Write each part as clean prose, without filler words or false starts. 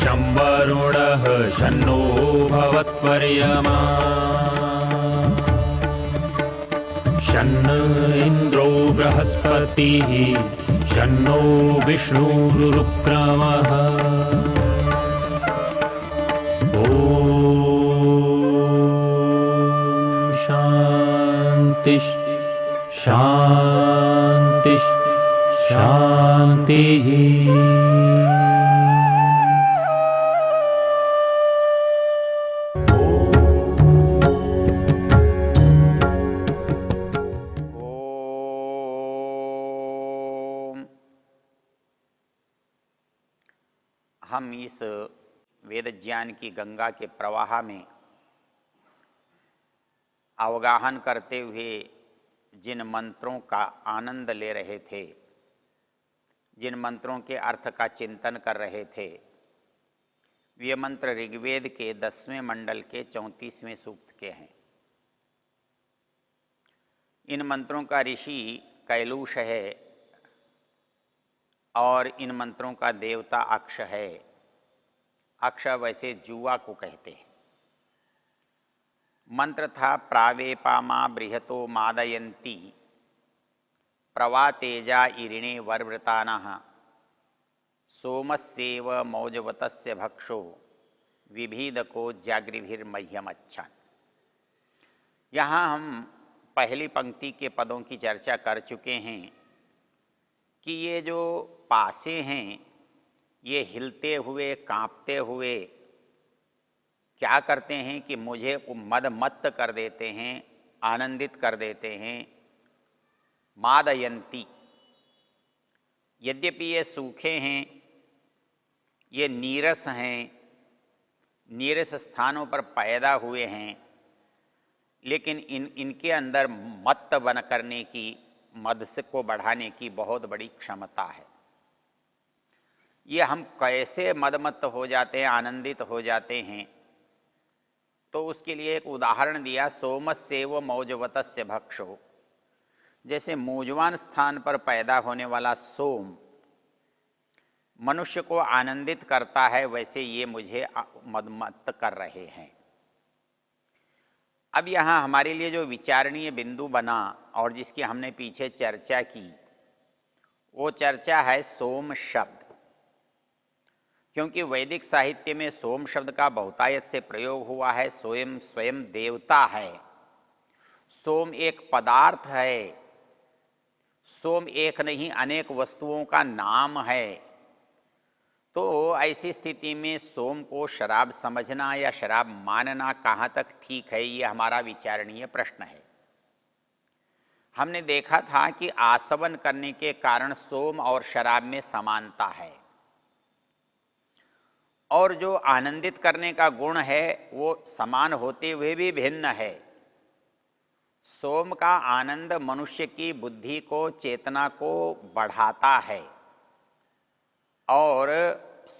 शं वरुणः शन्नो भवत्वर्यमा शन्न इन्द्रो बृहस्पतिः शन्नो विष्णुरुक्रमः ॐ शान्ति शान्ति शान्तिः। हम इस वेद ज्ञान की गंगा के प्रवाह में अवगाहन करते हुए जिन मंत्रों का आनंद ले रहे थे, जिन मंत्रों के अर्थ का चिंतन कर रहे थे, वे मंत्र ऋग्वेद के 10वें मंडल के 34वें सूक्त के हैं। इन मंत्रों का ऋषि कैलूष है और इन मंत्रों का देवता अक्ष है। अक्ष वैसे जुआ को कहते हैं। मंत्र था प्रावेपामा बृहतो मादयन्ती प्रवातेजा इरिणे वर्वृतानः सोमस्येव मौजवतस्य भक्षो विभीदको जागृभिर्मह्यमच्छन्। यहाँ हम पहली पंक्ति के पदों की चर्चा कर चुके हैं कि ये जो पासे हैं ये हिलते हुए कांपते हुए क्या करते हैं कि मुझे मदमत्त कर देते हैं, आनंदित कर देते हैं। मादयंती, यद्यपि ये सूखे हैं, ये नीरस हैं, नीरस स्थानों पर पैदा हुए हैं, लेकिन इनके अंदर मत्त बन करने की, मद को बढ़ाने की बहुत बड़ी क्षमता है। ये हम कैसे मदमत्त हो जाते हैं, आनंदित हो जाते हैं, तो उसके लिए एक उदाहरण दिया, सोमस्येव मौजवतस्य भक्षो। जैसे मौजवान स्थान पर पैदा होने वाला सोम मनुष्य को आनंदित करता है, वैसे ये मुझे मदमत्त कर रहे हैं। अब यहाँ हमारे लिए जो विचारणीय बिंदु बना और जिसकी हमने पीछे चर्चा की, वो चर्चा है सोम शब्द। क्योंकि वैदिक साहित्य में सोम शब्द का बहुतायत से प्रयोग हुआ है। स्वयं देवता है। सोम एक पदार्थ है। सोम एक नहीं अनेक वस्तुओं का नाम है। तो ऐसी स्थिति में सोम को शराब समझना या शराब मानना कहाँ तक ठीक है, ये हमारा विचारणीय प्रश्न है। हमने देखा था कि आसवन करने के कारण सोम और शराब में समानता है, और जो आनंदित करने का गुण है वो समान होते हुए भी भिन्न है। सोम का आनंद मनुष्य की बुद्धि को, चेतना को बढ़ाता है, और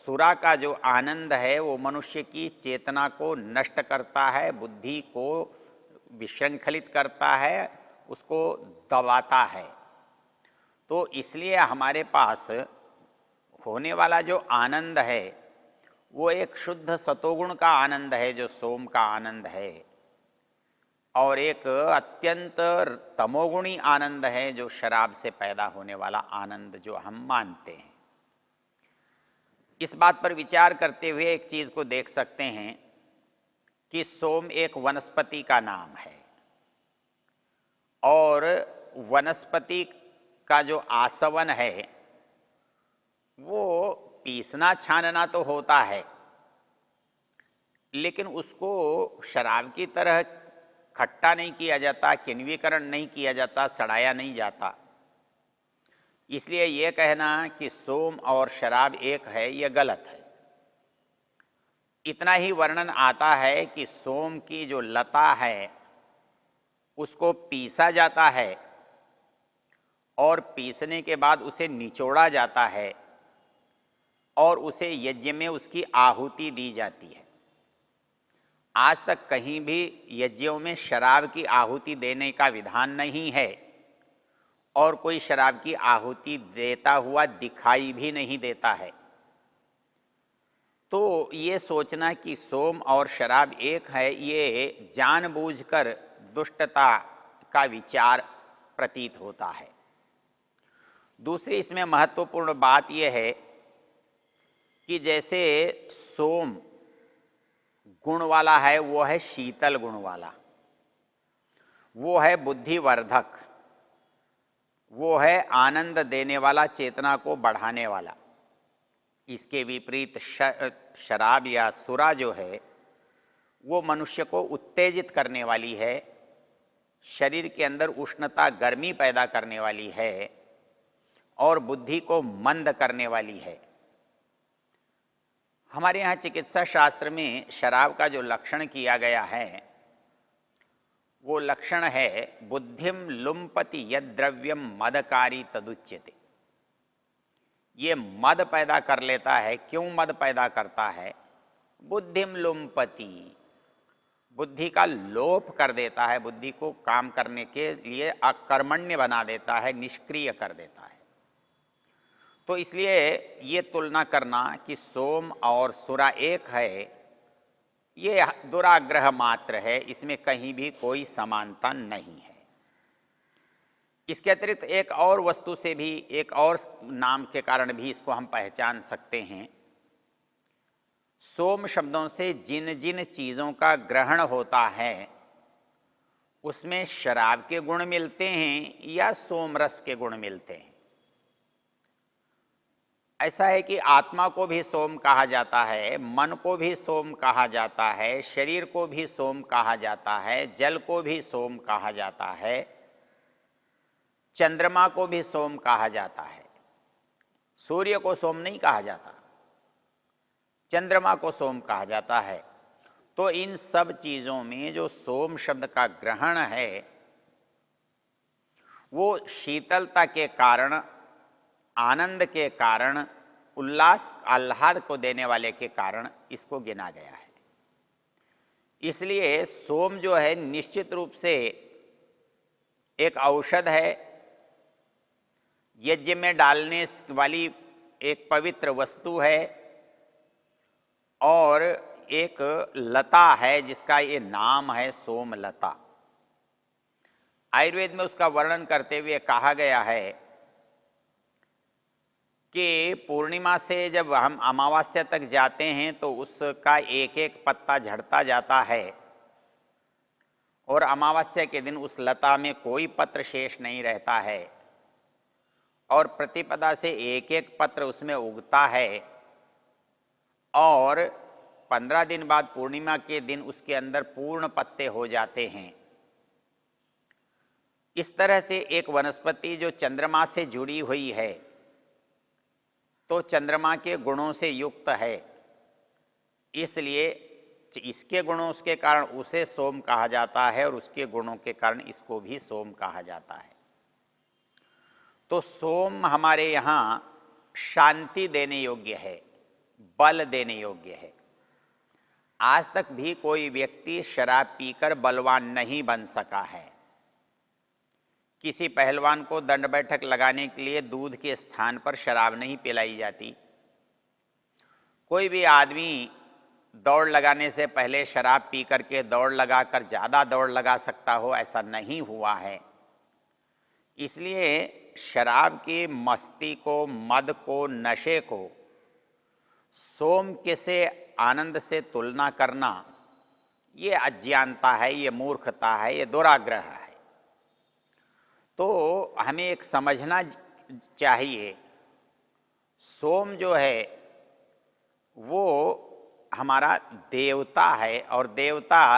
सुरा का जो आनंद है वो मनुष्य की चेतना को नष्ट करता है, बुद्धि को विशृंखलित करता है, उसको दबाता है। तो इसलिए हमारे पास होने वाला जो आनंद है वो एक शुद्ध सतोगुण का आनंद है, जो सोम का आनंद है, और एक अत्यंत तमोगुणी आनंद है, जो शराब से पैदा होने वाला आनंद जो हम मानते हैं। इस बात पर विचार करते हुए एक चीज को देख सकते हैं कि सोम एक वनस्पति का नाम है, और वनस्पति का जो आसवन है वो पीसना छानना तो होता है, लेकिन उसको शराब की तरह खट्टा नहीं किया जाता, किण्वीकरण नहीं किया जाता, सड़ाया नहीं जाता। इसलिए यह कहना कि सोम और शराब एक है, यह गलत है। इतना ही वर्णन आता है कि सोम की जो लता है उसको पीसा जाता है, और पीसने के बाद उसे निचोड़ा जाता है, और उसे यज्ञ में उसकी आहुति दी जाती है। आज तक कहीं भी यज्ञों में शराब की आहुति देने का विधान नहीं है, और कोई शराब की आहुति देता हुआ दिखाई भी नहीं देता है। तो ये सोचना कि सोम और शराब एक है, ये जानबूझकर दुष्टता का विचार प्रतीत होता है। दूसरी इसमें महत्वपूर्ण बात यह है कि जैसे सोम गुण वाला है, वो है शीतल गुण वाला, वो है बुद्धिवर्धक, वो है आनंद देने वाला, चेतना को बढ़ाने वाला। इसके विपरीत शराब या सुरा जो है वो मनुष्य को उत्तेजित करने वाली है, शरीर के अंदर उष्णता गर्मी पैदा करने वाली है और बुद्धि को मंद करने वाली है। हमारे यहाँ चिकित्सा शास्त्र में शराब का जो लक्षण किया गया है वो लक्षण है बुद्धिम लुम्पति यद द्रव्यम मदकारी तदुच्यते। ये मद पैदा कर लेता है। क्यों मद पैदा करता है? बुद्धिम लुम्पति, बुद्धि का लोप कर देता है, बुद्धि को काम करने के लिए अकर्मण्य बना देता है, निष्क्रिय कर देता है। तो इसलिए ये तुलना करना कि सोम और सुरा एक है, ये दुराग्रह मात्र है, इसमें कहीं भी कोई समानता नहीं है। इसके अतिरिक्त एक और वस्तु से भी, एक और नाम के कारण भी इसको हम पहचान सकते हैं। सोम शब्दों से जिन जिन चीजों का ग्रहण होता है उसमें शराब के गुण मिलते हैं या सोमरस के गुण मिलते हैं। ऐसा है कि आत्मा को भी सोम कहा जाता है, मन को भी सोम कहा जाता है, शरीर को भी सोम कहा जाता है, जल को भी सोम कहा जाता है, चंद्रमा को भी सोम कहा जाता है। सूर्य को सोम नहीं कहा जाता, चंद्रमा को सोम कहा जाता है। तो इन सब चीजों में जो सोम शब्द का ग्रहण है वो शीतलता के कारण, आनंद के कारण, उल्लास आह्लाद को देने वाले के कारण इसको गिना गया है। इसलिए सोम जो है निश्चित रूप से एक औषध है, यज्ञ में डालने वाली एक पवित्र वस्तु है और एक लता है जिसका ये नाम है सोमलता। आयुर्वेद में उसका वर्णन करते हुए कहा गया है कि पूर्णिमा से जब हम अमावस्या तक जाते हैं तो उसका एक एक पत्ता झड़ता जाता है और अमावस्या के दिन उस लता में कोई पत्र शेष नहीं रहता है और प्रतिपदा से एक एक पत्र उसमें उगता है और 15 दिन बाद पूर्णिमा के दिन उसके अंदर पूर्ण पत्ते हो जाते हैं। इस तरह से एक वनस्पति जो चंद्रमा से जुड़ी हुई है तो चंद्रमा के गुणों से युक्त है, इसलिए इसके गुणों के कारण उसे सोम कहा जाता है और उसके गुणों के कारण इसको भी सोम कहा जाता है। तो सोम हमारे यहाँ शांति देने योग्य है, बल देने योग्य है। आज तक भी कोई व्यक्ति शराब पीकर बलवान नहीं बन सका है। किसी पहलवान को दंड बैठक लगाने के लिए दूध के स्थान पर शराब नहीं पिलाई जाती। कोई भी आदमी दौड़ लगाने से पहले शराब पी करके दौड़ लगाकर ज्यादा दौड़ लगा सकता हो, ऐसा नहीं हुआ है। इसलिए शराब की मस्ती को, मद को, नशे को सोम के से आनंद से तुलना करना ये अज्ञानता है, ये मूर्खता है, ये दुराग्रह है। तो हमें एक समझना चाहिए, सोम जो है वो हमारा देवता है और देवता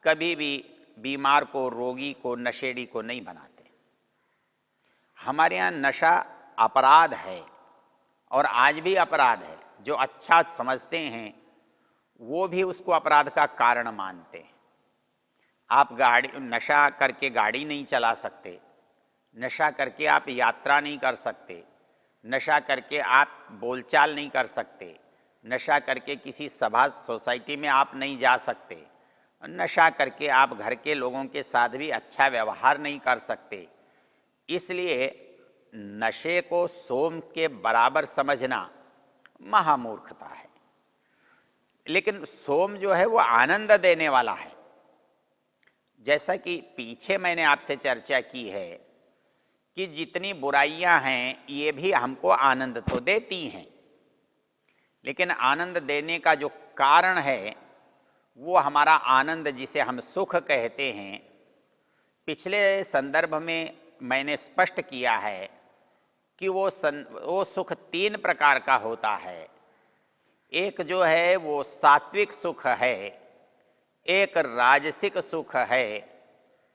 कभी भी बीमार को, रोगी को, नशेड़ी को नहीं बनाते। हमारे यहाँ नशा अपराध है और आज भी अपराध है। जो अच्छा समझते हैं वो भी उसको अपराध का कारण मानते हैं। आप नशा करके गाड़ी नहीं चला सकते, नशा करके आप यात्रा नहीं कर सकते, नशा करके आप बोलचाल नहीं कर सकते, नशा करके किसी सभा सोसाइटी में आप नहीं जा सकते, नशा करके आप घर के लोगों के साथ भी अच्छा व्यवहार नहीं कर सकते। इसलिए नशे को सोम के बराबर समझना महामूर्खता है। लेकिन सोम जो है वो आनंद देने वाला है। जैसा कि पीछे मैंने आपसे चर्चा की है कि जितनी बुराइयां हैं ये भी हमको आनंद तो देती हैं, लेकिन आनंद देने का जो कारण है वो हमारा आनंद, जिसे हम सुख कहते हैं, पिछले संदर्भ में मैंने स्पष्ट किया है कि वो सुख तीन प्रकार का होता है। एक जो है वो सात्विक सुख है, एक राजसिक सुख है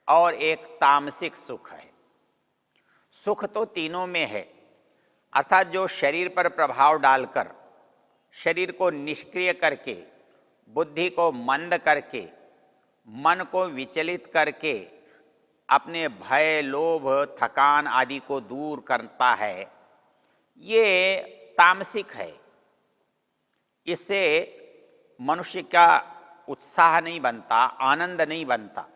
और एक तामसिक सुख है। सुख तो तीनों में है, अर्थात जो शरीर पर प्रभाव डालकर, शरीर को निष्क्रिय करके, बुद्धि को मंद करके, मन को विचलित करके अपने भय, लोभ, थकान आदि को दूर करता है, ये तामसिक है। इससे मनुष्य का उत्साह नहीं बनता, आनंद नहीं बनता।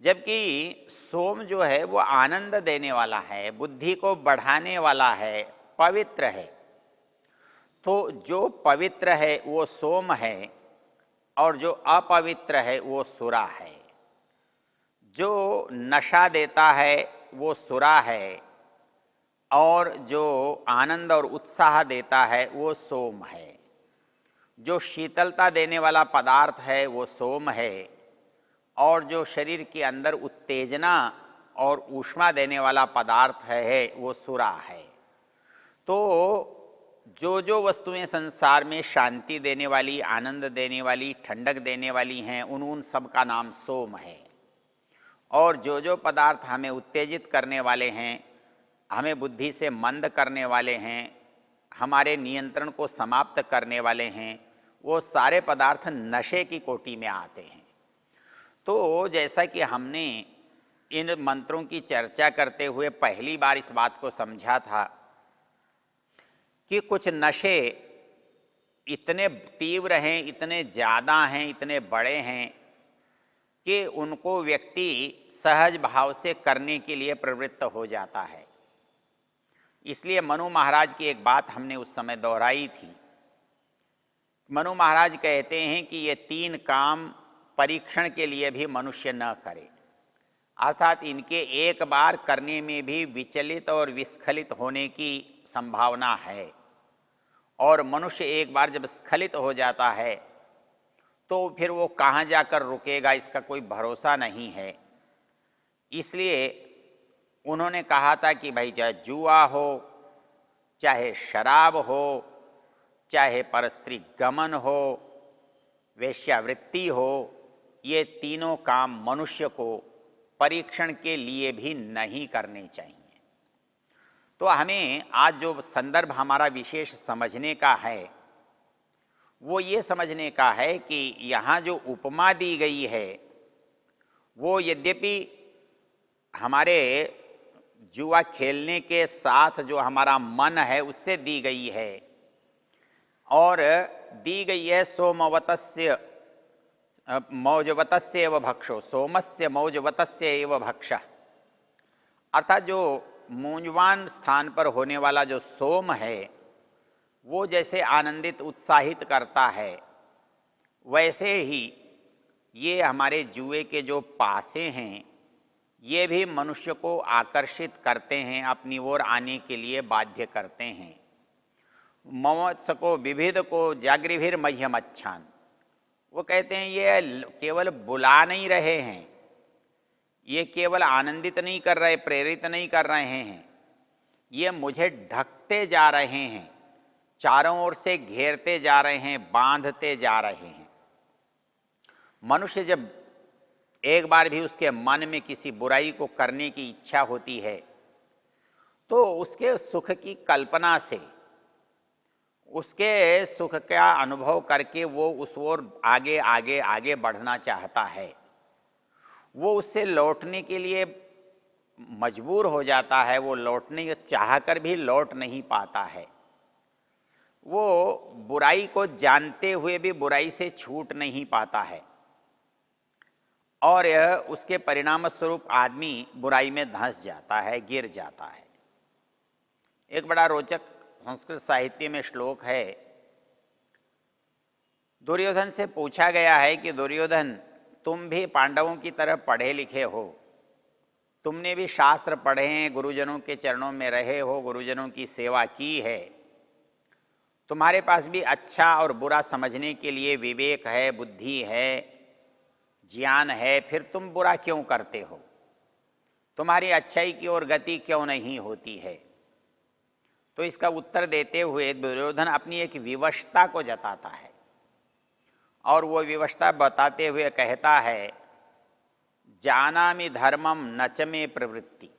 जबकि सोम जो है वो आनंद देने वाला है, बुद्धि को बढ़ाने वाला है, पवित्र है। तो जो पवित्र है वो सोम है और जो अपवित्र है वो सुरा है। जो नशा देता है वो सुरा है और जो आनंद और उत्साह देता है वो सोम है। जो शीतलता देने वाला पदार्थ है वो सोम है और जो शरीर के अंदर उत्तेजना और ऊष्मा देने वाला पदार्थ है वो सुरा है। तो जो वस्तुएं संसार में शांति देने वाली, आनंद देने वाली, ठंडक देने वाली हैं, उन सब का नाम सोम है। और जो पदार्थ हमें उत्तेजित करने वाले हैं, हमें बुद्धि से मंद करने वाले हैं, हमारे नियंत्रण को समाप्त करने वाले हैं, वो सारे पदार्थ नशे की कोटि में आते हैं। तो जैसा कि हमने इन मंत्रों की चर्चा करते हुए पहली बार इस बात को समझा था कि कुछ नशे इतने तीव्र हैं, इतने ज़्यादा हैं, इतने बड़े हैं कि उनको व्यक्ति सहज भाव से करने के लिए प्रवृत्त हो जाता है। इसलिए मनु महाराज की एक बात हमने उस समय दोहराई थी। मनु महाराज कहते हैं कि ये तीन काम परीक्षण के लिए भी मनुष्य न करे, अर्थात इनके एक बार करने में भी विचलित और विस्खलित होने की संभावना है। और मनुष्य एक बार जब स्खलित हो जाता है तो फिर वो कहाँ जाकर रुकेगा, इसका कोई भरोसा नहीं है। इसलिए उन्होंने कहा था कि भाई चाहे जुआ हो, चाहे शराब हो, चाहे परस्त्री गमन हो, वेश्यावृत्ति हो, ये तीनों काम मनुष्य को परीक्षण के लिए भी नहीं करने चाहिए। तो हमें आज जो संदर्भ हमारा विशेष समझने का है वो ये समझने का है कि यहाँ जो उपमा दी गई है वो यद्यपि हमारे जुआ खेलने के साथ जो हमारा मन है उससे दी गई है, और दी गई है सोमवतस्य मौजवतस्य एव भक्षो, सोमस्य मौजवतस्य एव भक्षः, अर्थात जो मूंजवान स्थान पर होने वाला जो सोम है वो जैसे आनंदित उत्साहित करता है, वैसे ही ये हमारे जुए के जो पासे हैं ये भी मनुष्य को आकर्षित करते हैं, अपनी ओर आने के लिए बाध्य करते हैं। ममत्स को विविध को जागृभिर मह्यमच्छान, वो कहते हैं ये केवल बुला नहीं रहे हैं, ये केवल आनंदित नहीं कर रहे, प्रेरित नहीं कर रहे हैं, ये मुझे ढकते जा रहे हैं, चारों ओर से घेरते जा रहे हैं, बांधते जा रहे हैं। मनुष्य जब एक बार भी उसके मन में किसी बुराई को करने की इच्छा होती है तो उसके सुख की कल्पना से, उसके सुख का अनुभव करके वो उस ओर आगे आगे आगे बढ़ना चाहता है। वो उससे लौटने के लिए मजबूर हो जाता है, वो लौटने चाहकर भी लौट नहीं पाता है। वो बुराई को जानते हुए भी बुराई से छूट नहीं पाता है और उसके परिणाम स्वरूप आदमी बुराई में धंस जाता है, गिर जाता है। एक बड़ा रोचक संस्कृत साहित्य में श्लोक है दुर्योधन से पूछा गया है कि दुर्योधन, तुम भी पांडवों की तरह पढ़े लिखे हो, तुमने भी शास्त्र पढ़े हैं, गुरुजनों के चरणों में रहे हो, गुरुजनों की सेवा की है, तुम्हारे पास भी अच्छा और बुरा समझने के लिए विवेक है, बुद्धि है, ज्ञान है, फिर तुम बुरा क्यों करते हो? तुम्हारी अच्छाई की ओर गति क्यों नहीं होती है? तो इसका उत्तर देते हुए दुर्योधन अपनी एक विवशता को जताता है और वो विवशता बताते हुए कहता है, जानामि धर्मम नच में प्रवृत्ति।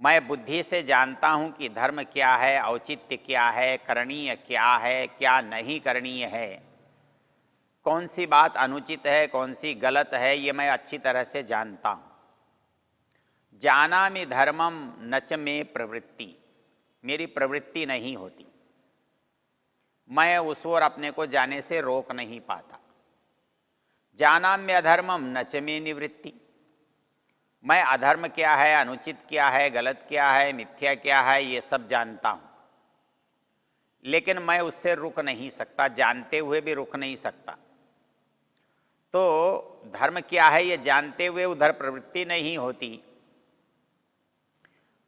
मैं बुद्धि से जानता हूं कि धर्म क्या है, औचित्य क्या है, करणीय क्या है, क्या नहीं करणीय है, कौन सी बात अनुचित है, कौन सी गलत है, ये मैं अच्छी तरह से जानता हूं। जानामि धर्मम नच में प्रवृत्ति, मेरी प्रवृत्ति नहीं होती, मैं उस ओर अपने को जाने से रोक नहीं पाता। जानाम्य अधर्मम नच में निवृत्ति, मैं अधर्म क्या है, अनुचित क्या है, गलत क्या है, मिथ्या क्या है, ये सब जानता हूं, लेकिन मैं उससे रुक नहीं सकता, जानते हुए भी रुक नहीं सकता। तो धर्म क्या है ये जानते हुए उधर प्रवृत्ति नहीं होती,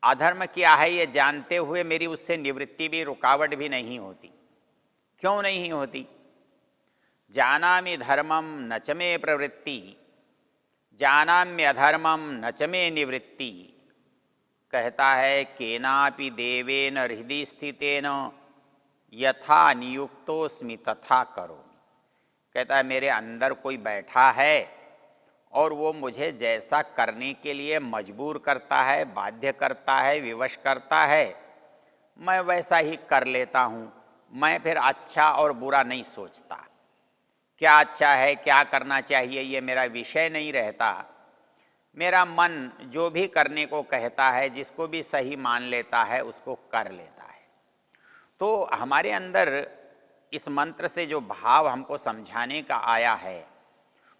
अधर्म क्या है ये जानते हुए मेरी उससे निवृत्ति भी, रुकावट भी नहीं होती। क्यों नहीं होती? जानामि धर्मम नच में प्रवृत्ति, जानाम्यधर्मम नच में निवृत्ति। कहता है, केनापि देवेन हृदि स्थितेन यथा नियुक्तोस्मि तथा करो। कहता है, मेरे अंदर कोई बैठा है और वो मुझे जैसा करने के लिए मजबूर करता है, बाध्य करता है, विवश करता है, मैं वैसा ही कर लेता हूं। मैं फिर अच्छा और बुरा नहीं सोचता, क्या अच्छा है, क्या करना चाहिए, ये मेरा विषय नहीं रहता। मेरा मन जो भी करने को कहता है, जिसको भी सही मान लेता है, उसको कर लेता है। तो हमारे अंदर इस मंत्र से जो भाव हमको समझाने का आया है,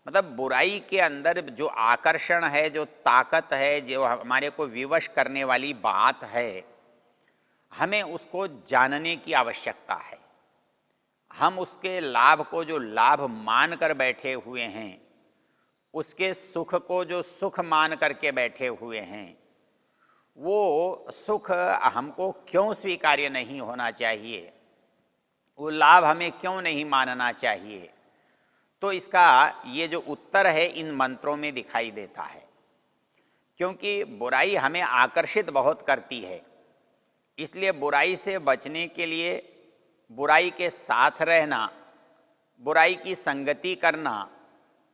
मतलब बुराई के अंदर जो आकर्षण है, जो ताकत है, जो हमारे को विवश करने वाली बात है, हमें उसको जानने की आवश्यकता है। हम उसके लाभ को जो लाभ मान कर बैठे हुए हैं, उसके सुख को जो सुख मान करके बैठे हुए हैं, वो सुख हमको क्यों स्वीकार्य नहीं होना चाहिए, वो लाभ हमें क्यों नहीं मानना चाहिए। तो इसका ये जो उत्तर है इन मंत्रों में दिखाई देता है। क्योंकि बुराई हमें आकर्षित बहुत करती है, इसलिए बुराई से बचने के लिए बुराई के साथ रहना, बुराई की संगति करना,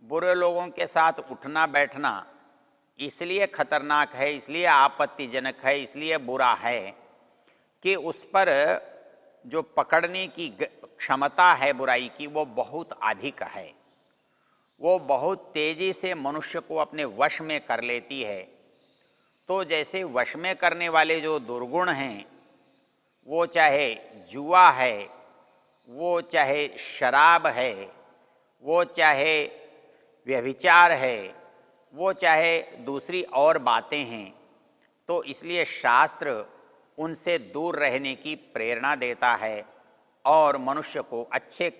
बुरे लोगों के साथ उठना बैठना इसलिए खतरनाक है, इसलिए आपत्तिजनक है, इसलिए बुरा है कि उस पर जो पकड़ने की क्षमता है बुराई की, वो बहुत अधिक है। वो बहुत तेजी से मनुष्य को अपने वश में कर लेती है। तो जैसे वश में करने वाले जो दुर्गुण हैं, वो चाहे जुआ है, वो चाहे शराब है, वो चाहे व्यभिचार है, वो चाहे दूसरी और बातें हैं, तो इसलिए शास्त्र उनसे दूर रहने की प्रेरणा देता है और मनुष्य को अच्छे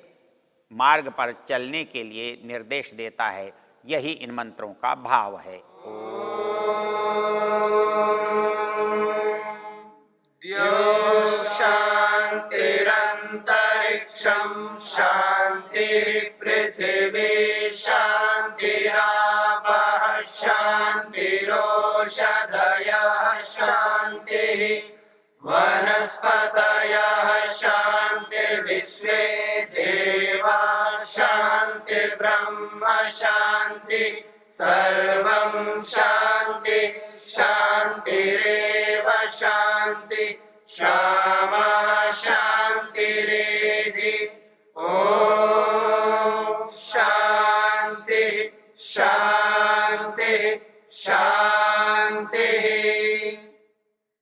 मार्ग पर चलने के लिए निर्देश देता है। यही इन मंत्रों का भाव है। शांतिरंतरिक्षं शांति पृथिवी शांतिरापः शांतिरोषधयः शांतिः वनस्पतयः शांतिर्विश्वे देवा शांतिर्ब्रह्म शांति सर्वं शांति शांतिरेव शांति श्यामा